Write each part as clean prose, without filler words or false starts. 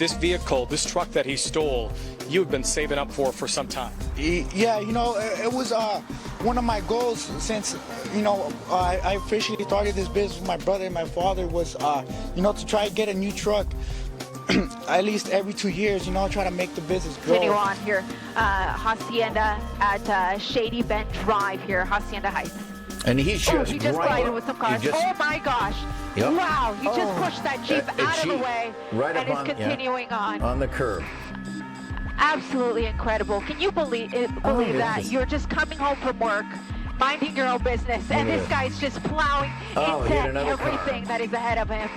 this vehicle, this truck that he stole, you've been saving up for some time. Yeah, it was one of my goals since, I officially started this business with my brother and my father was, to try to get a new truck at least every 2 years, try to make the business grow. Continue on here, Hacienda at Shady Bend Drive here, Hacienda Heights. And he's just, he just collided with some cars. Oh my gosh. Yep. Wow, he just pushed that Jeep out of the way right and is continuing on the curb. Absolutely incredible. Can you believe that? You're just coming home from work, minding your own business, and this guy's just plowing into everything that is ahead of him.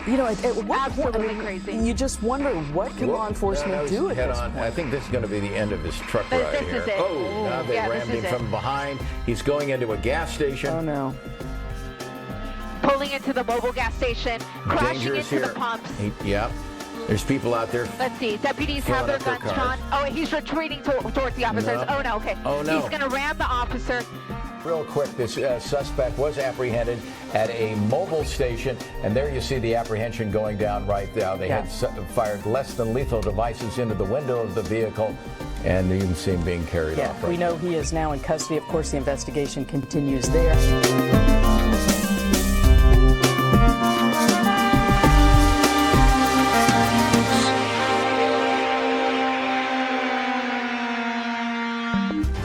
Absolutely crazy. You just wonder, what can law enforcement do at this point? I think this is going to be the end of his truck ride here. Is it. Oh, now they rammed him from behind. He's going into a gas station. Oh, no. Pulling into the mobile gas station, crashing into the pumps. There's people out there. Let's see. Deputies have their guns drawn. Oh, he's retreating towards the officers. No. Oh, no. Okay. Oh, no. He's going to ram the officer. Real quick, this suspect was apprehended at a mobile station, and there you see the apprehension going down right now. They had fired less than lethal devices into the window of the vehicle, and you can see him being carried off. We know he is now in custody. Of course, the investigation continues there.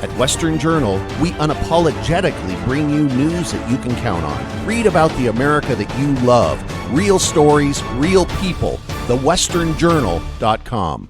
At Western Journal, we unapologetically bring you news that you can count on. Read about the America that you love. Real stories, real people. TheWesternJournal.com.